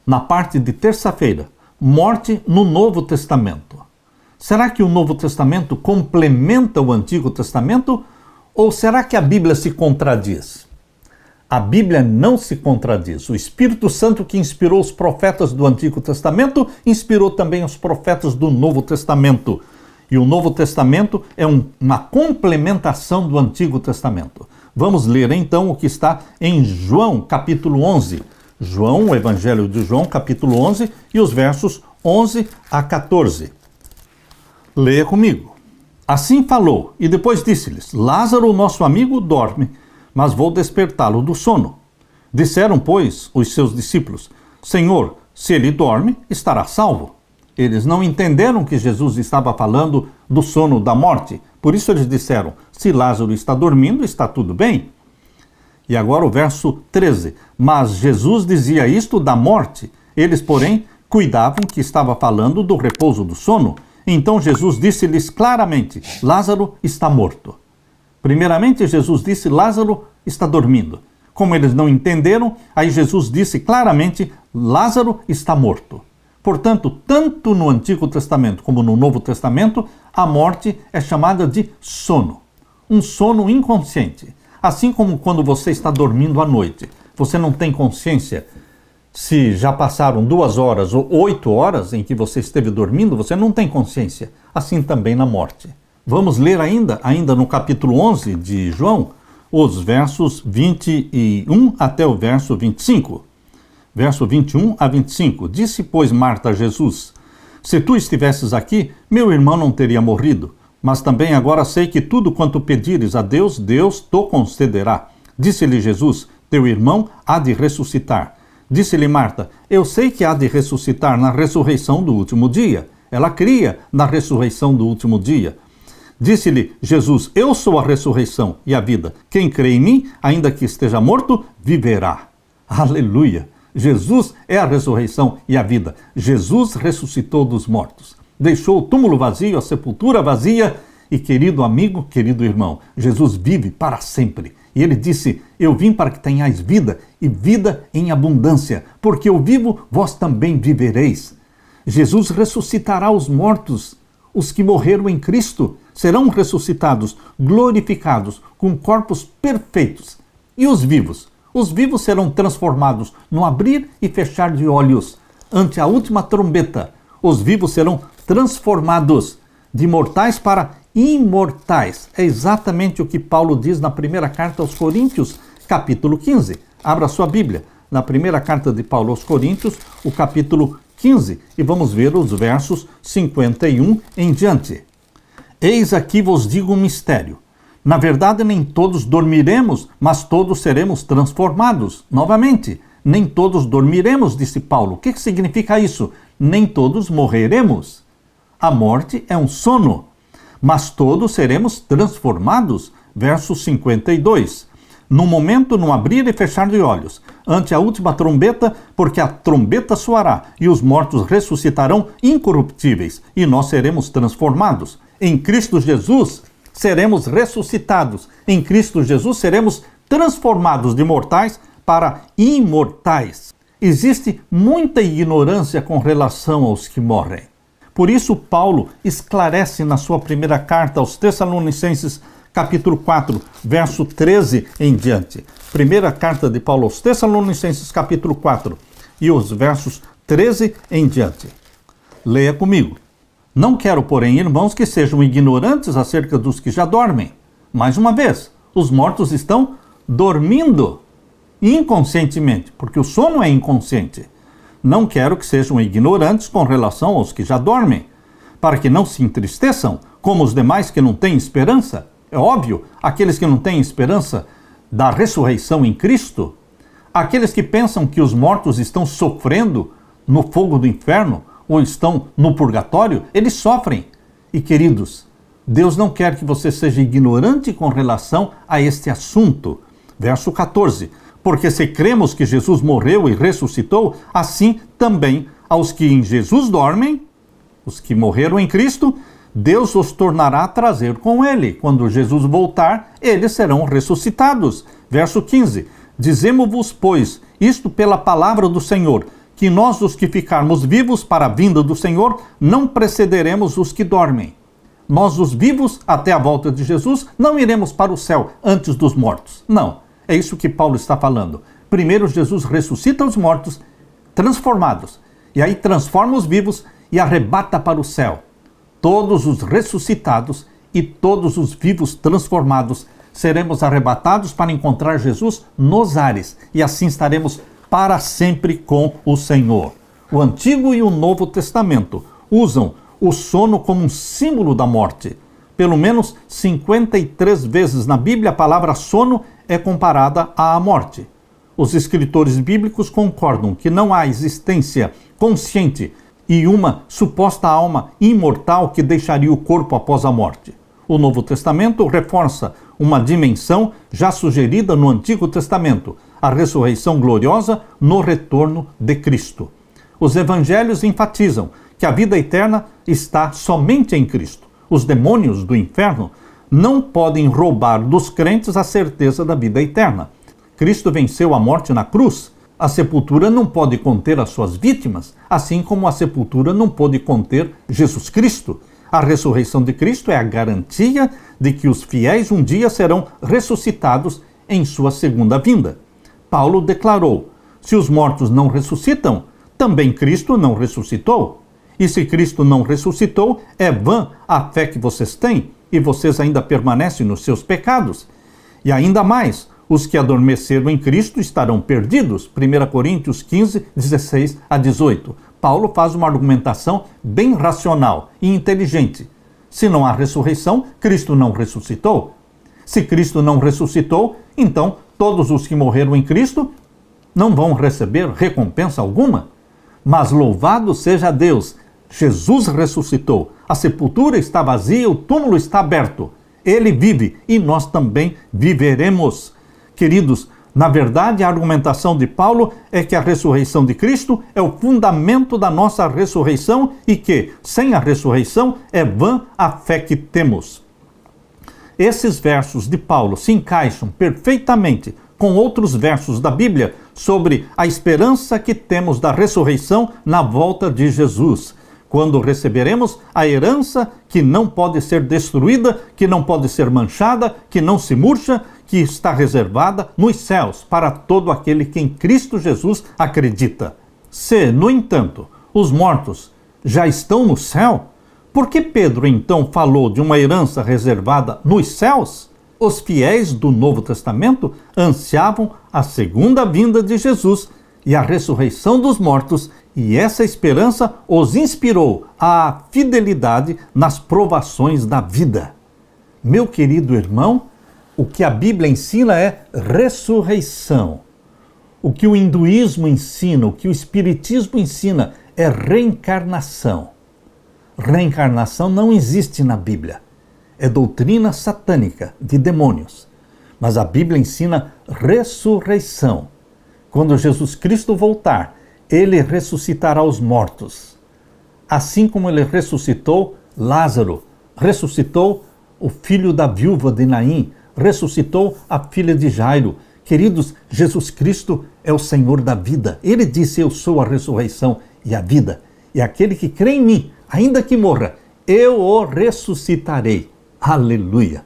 na parte de terça-feira, morte no Novo Testamento. Será que o Novo Testamento complementa o Antigo Testamento ou será que a Bíblia se contradiz? A Bíblia não se contradiz. O Espírito Santo que inspirou os profetas do Antigo Testamento, inspirou também os profetas do Novo Testamento. E o Novo Testamento é uma complementação do Antigo Testamento. Vamos ler então o que está em João, capítulo 11. João, o Evangelho de João, capítulo 11, e os versos 11 a 14. Leia comigo. Assim falou, e depois disse-lhes: Lázaro, nosso amigo, dorme, mas vou despertá-lo do sono. Disseram, pois, os seus discípulos: Senhor, se ele dorme, estará salvo. Eles não entenderam que Jesus estava falando do sono da morte. Por isso eles disseram: se Lázaro está dormindo, está tudo bem. E agora o verso 13. Mas Jesus dizia isto da morte. Eles, porém, cuidavam que estava falando do repouso do sono. Então Jesus disse-lhes claramente: Lázaro está morto. Primeiramente, Jesus disse: Lázaro está dormindo. Como eles não entenderam, aí Jesus disse claramente: Lázaro está morto. Portanto, tanto no Antigo Testamento como no Novo Testamento, a morte é chamada de sono. Um sono inconsciente. Assim como quando você está dormindo à noite, você não tem consciência se já passaram 2 horas ou 8 horas em que você esteve dormindo, você não tem consciência. Assim também na morte. Vamos ler ainda no capítulo 11 de João, os versos 21 até o verso 25. Verso 21 a 25. Disse, pois, Marta a Jesus: se tu estivesses aqui, meu irmão não teria morrido. Mas também agora sei que tudo quanto pedires a Deus, Deus te concederá. Disse-lhe Jesus: teu irmão há de ressuscitar. Disse-lhe Marta: eu sei que há de ressuscitar na ressurreição do último dia. Ela cria na ressurreição do último dia. Disse-lhe Jesus: eu sou a ressurreição e a vida. Quem crê em mim, ainda que esteja morto, viverá. Aleluia! Jesus é a ressurreição e a vida. Jesus ressuscitou dos mortos. Deixou o túmulo vazio, a sepultura vazia. E querido amigo, querido irmão, Jesus vive para sempre. E ele disse: eu vim para que tenhais vida, e vida em abundância. Porque eu vivo, vós também vivereis. Jesus ressuscitará os mortos. Os que morreram em Cristo serão ressuscitados, glorificados, com corpos perfeitos. E os vivos? Os vivos serão transformados no abrir e fechar de olhos. Ante a última trombeta, os vivos serão transformados de mortais para imortais. É exatamente o que Paulo diz na primeira carta aos Coríntios, capítulo 15. Abra sua Bíblia, na primeira carta de Paulo aos Coríntios, o capítulo 15, e vamos ver os versos 51 em diante. Eis aqui vos digo um mistério. Na verdade, nem todos dormiremos, mas todos seremos transformados. Novamente, nem todos dormiremos, disse Paulo. O que significa isso? Nem todos morreremos. A morte é um sono, mas todos seremos transformados. Verso 52. No momento, no abrir e fechar de olhos, ante a última trombeta, porque a trombeta soará, e os mortos ressuscitarão incorruptíveis, e nós seremos transformados. Em Cristo Jesus, seremos ressuscitados. Em Cristo Jesus seremos transformados de mortais para imortais. Existe muita ignorância com relação aos que morrem. Por isso Paulo esclarece na sua primeira carta aos Tessalonicenses, capítulo 4, verso 13 em diante. Primeira carta de Paulo aos Tessalonicenses, capítulo 4, e os versos 13 em diante. Leia comigo. Não quero, porém, irmãos, que sejam ignorantes acerca dos que já dormem. Mais uma vez, os mortos estão dormindo inconscientemente, porque o sono é inconsciente. Não quero que sejam ignorantes com relação aos que já dormem, para que não se entristeçam, como os demais que não têm esperança. É óbvio, aqueles que não têm esperança da ressurreição em Cristo, aqueles que pensam que os mortos estão sofrendo no fogo do inferno, ou estão no purgatório, eles sofrem. E queridos, Deus não quer que você seja ignorante com relação a este assunto. Verso 14. Porque se cremos que Jesus morreu e ressuscitou, assim também aos que em Jesus dormem, os que morreram em Cristo, Deus os tornará a trazer com ele. Quando Jesus voltar, eles serão ressuscitados. Verso 15. Dizemo-vos, pois, isto pela palavra do Senhor, que nós, os que ficarmos vivos para a vinda do Senhor, não precederemos os que dormem. Nós, os vivos, até a volta de Jesus, não iremos para o céu antes dos mortos. Não, é isso que Paulo está falando. Primeiro, Jesus ressuscita os mortos, transformados, e aí transforma os vivos e arrebata para o céu. Todos os ressuscitados e todos os vivos transformados seremos arrebatados para encontrar Jesus nos ares, e assim estaremos para sempre com o Senhor. O Antigo e o Novo Testamento usam o sono como um símbolo da morte. Pelo menos 53 vezes na Bíblia a palavra sono é comparada à morte. Os escritores bíblicos concordam que não há existência consciente e uma suposta alma imortal que deixaria o corpo após a morte. O Novo Testamento reforça uma dimensão já sugerida no Antigo Testamento, a ressurreição gloriosa no retorno de Cristo. Os evangelhos enfatizam que a vida eterna está somente em Cristo. Os demônios do inferno não podem roubar dos crentes a certeza da vida eterna. Cristo venceu a morte na cruz. A sepultura não pode conter as suas vítimas, assim como a sepultura não pôde conter Jesus Cristo. A ressurreição de Cristo é a garantia de que os fiéis um dia serão ressuscitados em sua segunda vinda. Paulo declarou: se os mortos não ressuscitam, também Cristo não ressuscitou. E se Cristo não ressuscitou, é vã a fé que vocês têm, e vocês ainda permanecem nos seus pecados. E ainda mais, os que adormeceram em Cristo estarão perdidos. 1 Coríntios 15, 16 a 18. Paulo faz uma argumentação bem racional e inteligente. Se não há ressurreição, Cristo não ressuscitou. Se Cristo não ressuscitou, então todos os que morreram em Cristo não vão receber recompensa alguma. Mas louvado seja Deus, Jesus ressuscitou. A sepultura está vazia, o túmulo está aberto. Ele vive e nós também viveremos. Queridos, na verdade, a argumentação de Paulo é que a ressurreição de Cristo é o fundamento da nossa ressurreição e que, sem a ressurreição, é vã a fé que temos. Esses versos de Paulo se encaixam perfeitamente com outros versos da Bíblia sobre a esperança que temos da ressurreição na volta de Jesus, quando receberemos a herança que não pode ser destruída, que não pode ser manchada, que não se murcha, que está reservada nos céus para todo aquele que em Cristo Jesus acredita. Se, no entanto, os mortos já estão no céu, por que Pedro então falou de uma herança reservada nos céus? Os fiéis do Novo Testamento ansiavam a segunda vinda de Jesus e a ressurreição dos mortos, e essa esperança os inspirou à fidelidade nas provações da vida. Meu querido irmão, o que a Bíblia ensina é ressurreição. O que o hinduísmo ensina, o que o espiritismo ensina é reencarnação. Reencarnação não existe na Bíblia. É doutrina satânica de demônios. Mas a Bíblia ensina ressurreição. Quando Jesus Cristo voltar, ele ressuscitará os mortos. Assim como ele ressuscitou Lázaro, ressuscitou o filho da viúva de Naim, ressuscitou a filha de Jairo. Queridos, Jesus Cristo é o Senhor da vida. Ele disse: eu sou a ressurreição e a vida. E aquele que crê em mim, ainda que morra, eu o ressuscitarei. Aleluia!